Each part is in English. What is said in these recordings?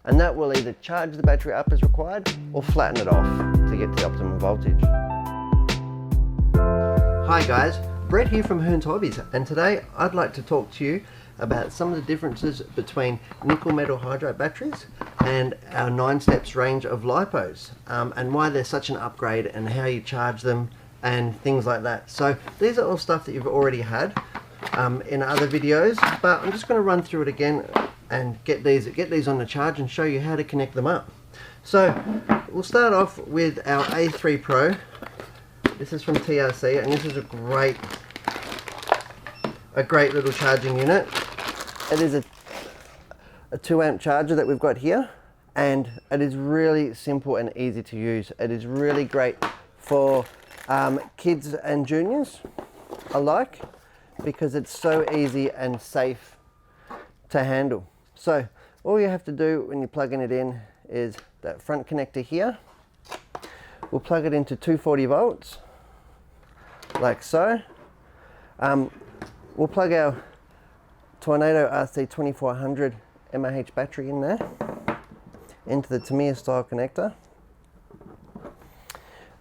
and that will either charge the battery up as required or flatten it off to get to the optimum voltage. Hi guys, Brett here from Hearns Hobbies, and today I'd like to talk to you about some of the differences between nickel metal hydride batteries and our 9 steps range of LiPos, and why they're such an upgrade and how you charge them and things like that. So these are all stuff that you've already had in other videos, but I'm just going to run through it again and get these on the charge and show you how to connect them up. So we'll start off with our A3 Pro. This is from TRC, and this is a great little charging unit. It is a 2 amp charger that we've got here, and it is really simple and easy to use. It is really great for kids and juniors alike because it's so easy and safe to handle. So all you have to do when you're plugging it in is that front connector here. We'll plug it into 240 volts like so. We'll plug our Tornado RC2400 NiMH battery in there into the Tamiya style connector,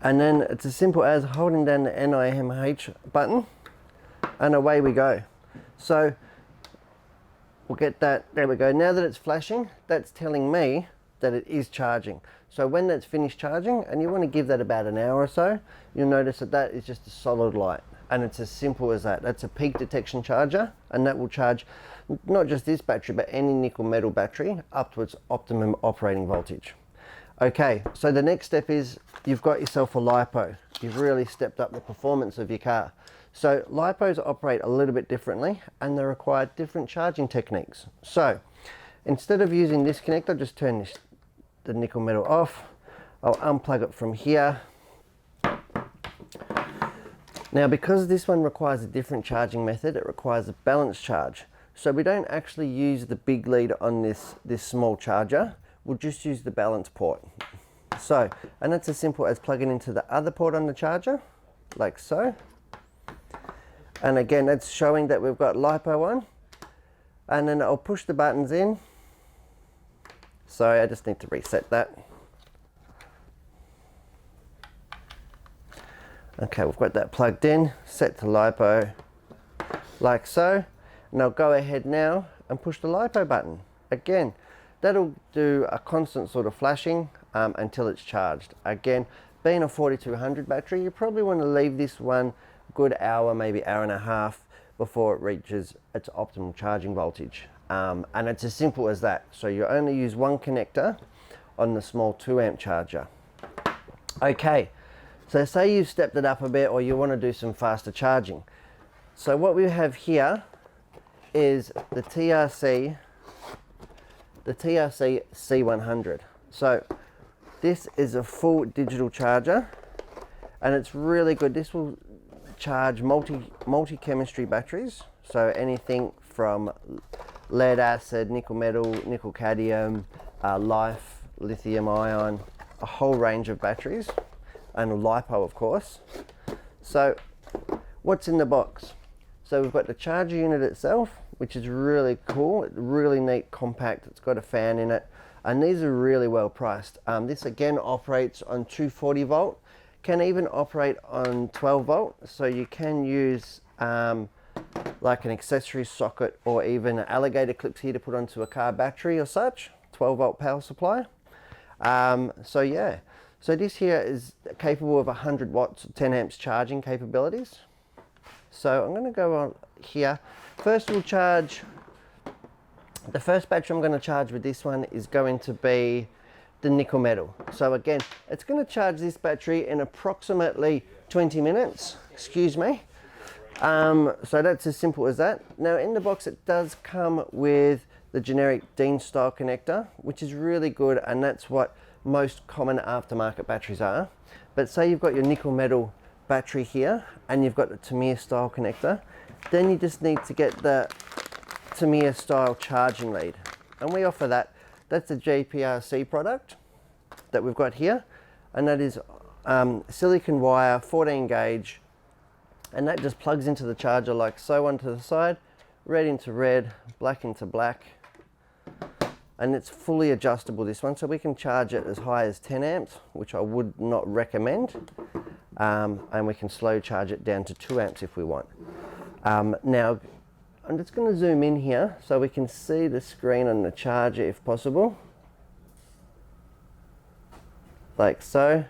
and then it's as simple as holding down the NiMH button and away we go. So we'll get that, there we go. Now that it's flashing, that's telling me that it is charging. So when that's finished charging, and you want to give that about an hour or so, you'll notice that that is just a solid light. And it's as simple as that. That's a peak detection charger, and that will charge not just this battery, but any nickel metal battery up to its optimum operating voltage. Okay, so the next step is you've got yourself a LiPo. You've really stepped up the performance of your car. So LiPos operate a little bit differently, and they require different charging techniques. So instead of using this connector, just turn the nickel metal off. I'll unplug it from here. Now, because this one requires a different charging method, it requires a balance charge. So we don't actually use the big lead on this small charger. We'll just use the balance port. So, and it's as simple as plugging into the other port on the charger, like so. And again, that's showing that we've got LiPo on. And then I'll push the buttons in. Sorry, I just need to reset that. Okay, we've got that plugged in, set to LiPo, like so. And I'll go ahead now and push the LiPo button. Again, that'll do a constant sort of flashing until it's charged. Again, being a 4200 battery, you probably want to leave this one a good hour, maybe hour and a half before it reaches its optimal charging voltage. And it's as simple as that. So you only use one connector on the small 2 amp charger. Okay. So say you've stepped it up a bit, or you want to do some faster charging. So what we have here is the TRC C100. So this is a full digital charger, and it's really good. This will charge multi-chemistry batteries. So anything from lead acid, nickel metal, nickel cadmium, lithium ion, a whole range of batteries. And a LiPo, of course. So what's in the box? So we've got the charger unit itself, which is really cool, really neat, compact. It's got a fan in it, and these are really well priced. This again operates on 240 volt, can even operate on 12 volt. So you can use like an accessory socket, or even alligator clips here to put onto a car battery or such. 12 volt power supply. So yeah. So this here is capable of 100 watts, 10 amps charging capabilities. So I'm going to go on here. First we'll charge, the first battery I'm going to charge with this one is going to be the nickel metal. So again, it's going to charge this battery in approximately 20 minutes, excuse me. So that's as simple as that. Now in the box it does come with the generic Dean style connector, which is really good, and that's what most common aftermarket batteries are. But say you've got your nickel metal battery here and you've got the Tamiya style connector, then you just need to get the Tamiya style charging lead, and we offer that. That's a JPRC product that we've got here, and that is silicon wire, 14 gauge, and that just plugs into the charger like so onto the side, red into red, black into black, and it's fully adjustable, this one, so we can charge it as high as 10 amps, which I would not recommend, and we can slow charge it down to 2 amps if we want. Now I'm just going to zoom in here so we can see the screen on the charger if possible, like so.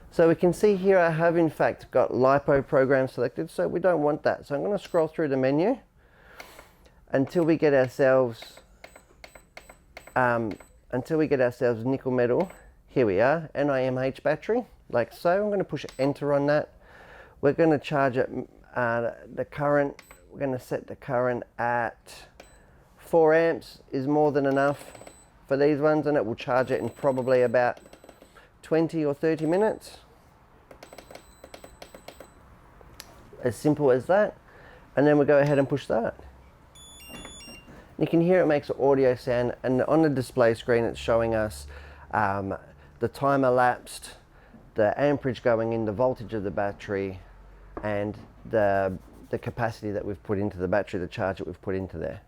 So we can see here I have in fact got LiPo program selected, so we don't want that. So I'm going to scroll through the menu until we get ourselves nickel metal. Here we are, NiMH battery, like so. I'm going to push enter on that. We're going to charge it, the current, we're going to set the current at 4 amps is more than enough for these ones, and it will charge it in probably about 20 or 30 minutes. As simple as that. And then we'll go ahead and push start. You can hear it makes an audio sound, and on the display screen it's showing us the time elapsed, the amperage going in, the voltage of the battery, and the capacity that we've put into the battery, the charge that we've put into there.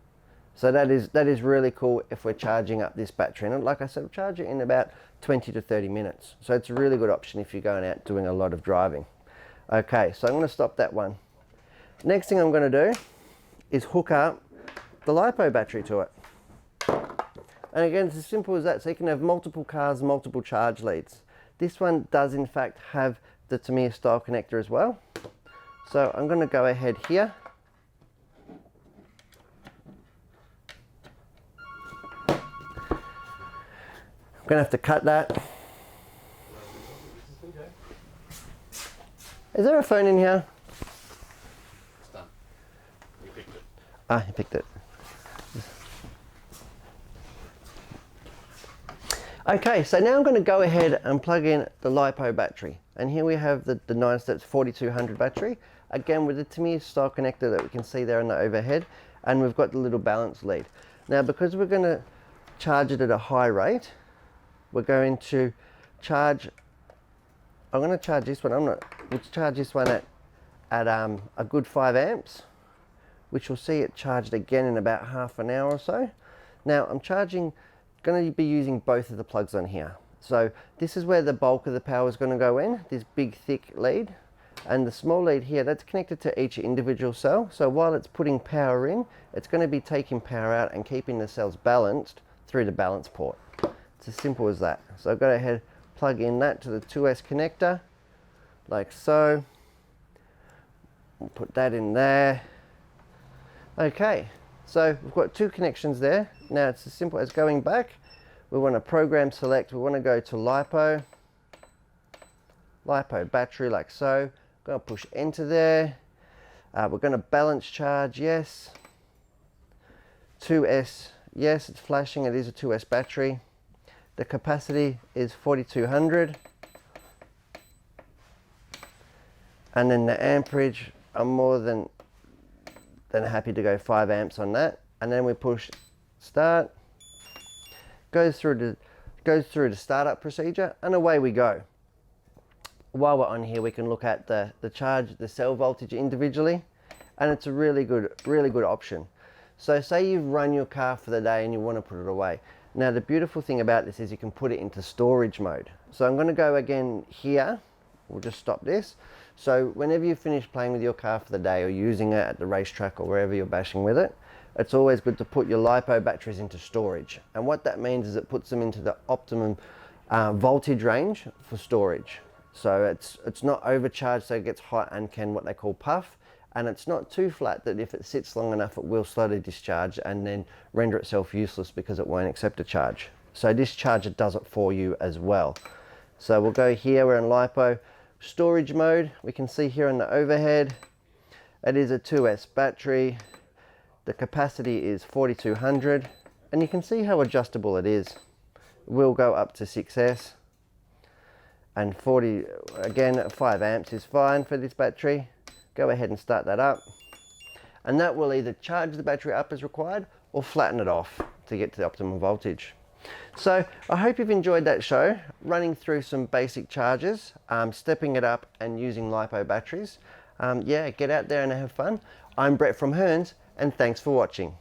So that is really cool if we're charging up this battery. And like I said, charge it in about 20 to 30 minutes. So it's a really good option if you're going out doing a lot of driving. Okay, so I'm going to stop that one. Next thing I'm going to do is hook up the LiPo battery to it. And again, it's as simple as that. So you can have multiple cars, multiple charge leads. This one does in fact have the Tamiya style connector as well. So I'm going to go ahead here. I'm going to have to cut that. Is there a phone in here? It's done. You picked it. Ah, you picked it. Okay, so now I'm going to go ahead and plug in the LiPo battery. And here we have the 9 steps 4200 battery. Again, with the Tamiya style connector that we can see there on the overhead. And we've got the little balance lead. Now, because we're going to charge it at a high rate, we're going to charge, I'm going to charge this one, we'll charge this one at a good 5 amps, which you'll see it charged again in about half an hour or so. Now I'm going to be using both of the plugs on here. So this is where the bulk of the power is going to go in, this big thick lead, and the small lead here, that's connected to each individual cell. So while it's putting power in, it's going to be taking power out and keeping the cells balanced through the balance port. It's as simple as that. So I've got to head plug in that to the 2S connector, like so. We'll put that in there. Okay, so we've got 2 connections there. Now it's as simple as going back. We want to program select. We want to go to LiPo battery, like so. Going to push enter there. We're going to balance charge, yes. 2S, yes, it's flashing. It is a 2S battery. The capacity is 4200. And then the amperage, I'm more than happy to go 5 amps on that. And then we push start. Goes through the startup procedure, and away we go. While we're on here, we can look at the charge, the cell voltage individually, and it's a really good option. So say you've run your car for the day and you want to put it away. Now the beautiful thing about this is you can put it into storage mode. So I'm going to go again here. We'll just stop this. So whenever you finish playing with your car for the day or using it at the racetrack or wherever you're bashing with it, it's always good to put your LiPo batteries into storage. And what that means is it puts them into the optimum voltage range for storage. So it's not overcharged, so it gets hot and can what they call puff. And it's not too flat that if it sits long enough it will slowly discharge and then render itself useless because it won't accept a charge. So this charger does it for you as well. So we'll go here, we're in LiPo storage mode. We can see here on the overhead, it is a 2S battery. The capacity is 4200, and you can see how adjustable it is. It will go up to 6S, and 40, again 5 amps is fine for this battery. Go ahead and start that up, and that will either charge the battery up as required or flatten it off to get to the optimum voltage. So I hope you've enjoyed that show, running through some basic chargers, stepping it up and using LiPo batteries. Yeah, get out there and have fun. I'm Brett from Hearns, and thanks for watching.